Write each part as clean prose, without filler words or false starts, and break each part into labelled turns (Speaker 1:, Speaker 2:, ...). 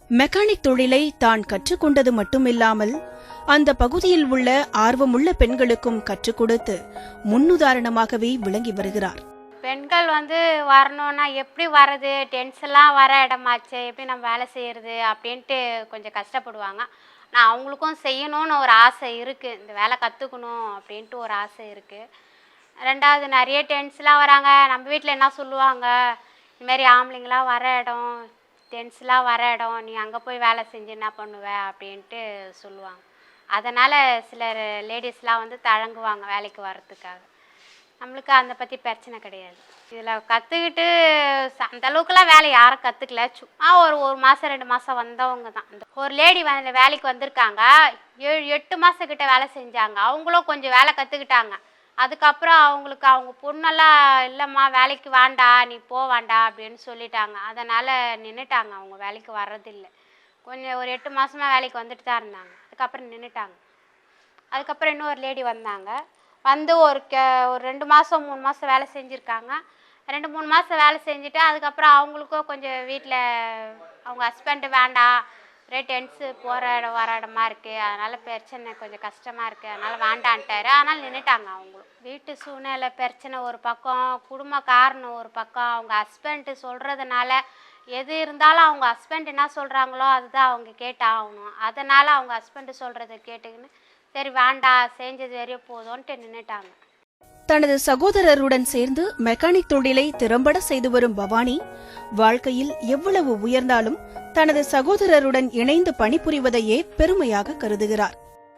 Speaker 1: Mechanic தொழிலை தான் கற்றுக்கொண்டது மட்டுமில்லாமல் அந்த பகுதியில் உள்ள ஆர்வமுள்ள பெண்களுக்கும் கற்றுக் கொடுத்து முன்னுதாரணமாகவே விளங்கி வருகிறார்.
Speaker 2: பெண்கள் வரணும்னா எப்படி வர்றது, டென்ஷன்லாம் வர இடமாச்சு, எப்படி நம்ம வேலை செய்கிறது அப்படின்ட்டு கொஞ்சம் கஷ்டப்படுவாங்க. நான் அவங்களுக்கும் செய்யணும்னு ஒரு ஆசை இருக்குது, இந்த வேலை கற்றுக்கணும் அப்படின்ட்டு ஒரு ஆசை இருக்குது. ரெண்டாவது நிறைய டென்ஸ்லாம் வராங்க, நம்ம வீட்டில் என்ன சொல்லுவாங்க, இதுமாரி ஆம்பளைங்களாம் வர இடம், டென்ஸ்லாம் வர இடம், நீ அங்கே போய் வேலை செஞ்சு என்ன பண்ணுவ அப்படின்ட்டு சொல்லுவாங்க. அதனால் சிலர் லேடிஸ்லாம் தழங்குவாங்க வேலைக்கு வர்றதுக்காக. நம்மளுக்கு அதை பற்றி பிரச்சனை கிடையாது. இதில் கற்றுக்கிட்டு அந்தளவுக்குலாம் வேலை யாரும் கற்றுக்கல, சும்மா ஒரு மாதம் 2 மாதம் வந்தவங்க தான். ஒரு லேடி வேலைக்கு வந்திருக்காங்க, 7-8 மாதம் கிட்ட வேலை செஞ்சாங்க. அவங்களும் கொஞ்சம் வேலை கற்றுக்கிட்டாங்க. அதுக்கப்புறம் அவங்களுக்கு அவங்க பொண்ணெல்லாம் இல்லைம்மா வேலைக்கு வேண்டா, நீ வேண்டா அப்படின்னு சொல்லிட்டாங்க. அதனால் நின்றுட்டாங்க, அவங்க வேலைக்கு வர்றதில்லை. கொஞ்சம் ஒரு 8 மாதமாக வேலைக்கு வந்துட்டு தான் இருந்தாங்க. அதுக்கப்புறம் நின்றுட்டாங்க. அதுக்கப்புறம் இன்னொரு லேடி வந்தாங்க, ஒரு 2 மாதம் 3 மாதம் வேலை செஞ்சுருக்காங்க. 2-3 மாதம் வேலை செஞ்சுட்டு அதுக்கப்புறம் அவங்களுக்கும் கொஞ்சம் வீட்டில் அவங்க ஹஸ்பண்டு வேண்டாம், ஒரே டென்ஸு போகிற இடம் வர இடமா இருக்குது, அதனால் பிரச்சனை கொஞ்சம் கஷ்டமாக இருக்குது, அதனால் வேண்டான்ட்டாரு. அதனால் நின்றுட்டாங்க அவங்களும். வீட்டு சூழ்நிலை பிரச்சனை ஒரு பக்கம், குடும்ப காரணம் ஒரு பக்கம், அவங்க ஹஸ்பண்டு சொல்கிறதுனால எது இருந்தாலும் அவங்க ஹஸ்பண்ட் என்ன சொல்கிறாங்களோ அதுதான் அவங்க கேட்டாகணும். அதனால் அவங்க ஹஸ்பண்டு சொல்கிறத கேட்டுக்கின்னு சரி வேண்டாம், செஞ்சது வரையும் போதும்ன்ட்டு நின்றுட்டாங்க.
Speaker 1: தனது சகோதரருடன் சேர்ந்து மெக்கானிக் தொழிலை திறம்பட செய்து வரும் பவானி வாழ்க்கையில் எவ்வளவு உயர்ந்தாலும் தனது சகோதரருடன் இணைந்து பணிபுரிவதையே பெருமையாக கருதுகிறார்.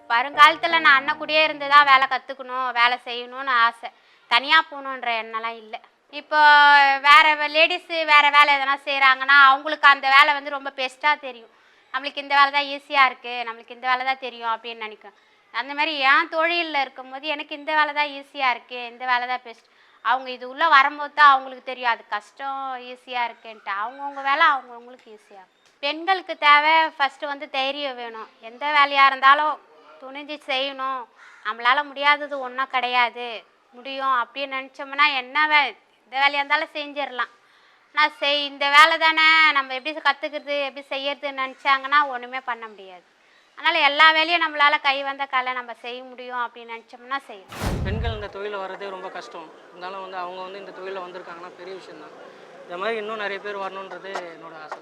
Speaker 2: வருங்காலத்தில் நான் அண்ணன் கூடயே இருந்துதான் வேலை கற்றுக்கணும், வேலை செய்யணும்னு ஆசை. தனியாக போகணுன்ற எண்ணெல்லாம் இல்லை. இப்போ வேறு லேடிஸு வேறு வேலை எதனா செய்கிறாங்கன்னா அவங்களுக்கு அந்த வேலை ரொம்ப பெஸ்ட்டாக தெரியும். நம்மளுக்கு இந்த வேலை தான் ஈஸியாக இருக்குது, நம்மளுக்கு இந்த வேலை தான் தெரியும் அப்படின்னு நினைக்கும். அந்த மாதிரி என் தொழிலில் இருக்கும்போது எனக்கு இந்த வேலை தான் ஈஸியாக இருக்குது, இந்த வேலை தான் பெஸ்ட். அவங்க இது உள்ளே வரும்போது தான் அவங்களுக்கு தெரியும் அது கஷ்டம் ஈஸியாக இருக்குன்ட்டு. அவங்கவுங்க வேலை அவங்கவுங்களுக்கு ஈஸியாக. பெண்களுக்கு தேவை ஃபஸ்ட்டு தைரியம் வேணும். எந்த வேலையாக இருந்தாலும் துணிஞ்சு செய்யணும், நம்மளால் முடியாதது ஒன்றும் கிடையாது, முடியும் அப்படின்னு நினச்சோம்னா என்ன எந்த வேலையாக இருந்தாலும் செஞ்சிடலாம். நான் இந்த வேலை தானே நம்ம எப்படி கற்றுக்கிறது எப்படி செய்யறதுன்னு நினச்சாங்கன்னா ஒன்றுமே பண்ண முடியாது. அதனால் எல்லா வேலையும் நம்மளால் கை வந்த கலை நம்ம செய்ய முடியும் அப்படின்னு நினச்சோம்னா செய்யணும்.
Speaker 3: பெண்கள் இந்த தொழிலில் வர்றதே ரொம்ப கஷ்டம். இருந்தாலும் அவங்க இந்த தொழிலில் வந்திருக்காங்கன்னா பெரிய விஷயம்தான். இந்த மாதிரி இன்னும் நிறைய பேர் வரணுன்றது என்னோட ஆசை.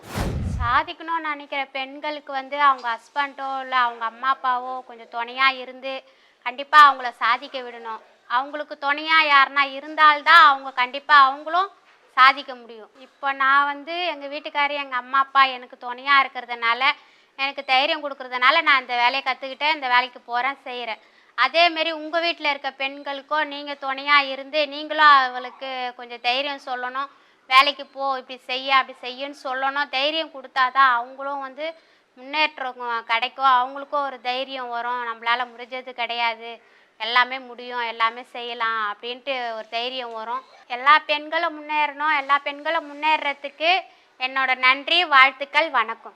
Speaker 2: சாதிக்கணும்னு நினைக்கிற பெண்களுக்கு அவங்க ஹஸ்பண்டோ இல்லை அவங்க அம்மா அப்பாவோ கொஞ்சம் துணையாக இருந்து கண்டிப்பாக அவங்கள சாதிக்க விடணும். அவங்களுக்கு துணையாக யாருன்னா இருந்தால்தான் அவங்க கண்டிப்பாக அவங்களும் சாதிக்க முடியும். இப்போ நான் எங்கள் வீட்டுக்காரி எங்கள் அம்மா அப்பா எனக்கு துணையாக இருக்கிறதுனால, எனக்கு தைரியம் கொடுக்குறதுனால நான் இந்த வேலையை கற்றுக்கிட்டேன், இந்த வேலைக்கு போகிறேன், செய்கிறேன். அதேமாரி உங்கள் வீட்டில் இருக்க பெண்களுக்கோ நீங்கள் துணையாக இருந்து நீங்களும் அவளுக்கு கொஞ்சம் தைரியம் சொல்லணும். வேலைக்கு போ, இப்படி செய்ய அப்படி செய்யன்னு சொல்லணும். தைரியம் கொடுத்தா தான் அவங்களும் முன்னேற்றம் கிடைக்கும். அவங்களுக்கும் ஒரு தைரியம் வரும், நம்மளால் முடிஞ்சது கிடையாது, எல்லாமே முடியும், எல்லாமே செய்யலாம் அப்படின்ட்டு ஒரு தைரியம் வரும். எல்லா பெண்களும் முன்னேறணும். எல்லா பெண்களும் முன்னேறத்துக்கு என்னோட நன்றி, வாழ்த்துக்கள், வணக்கம்.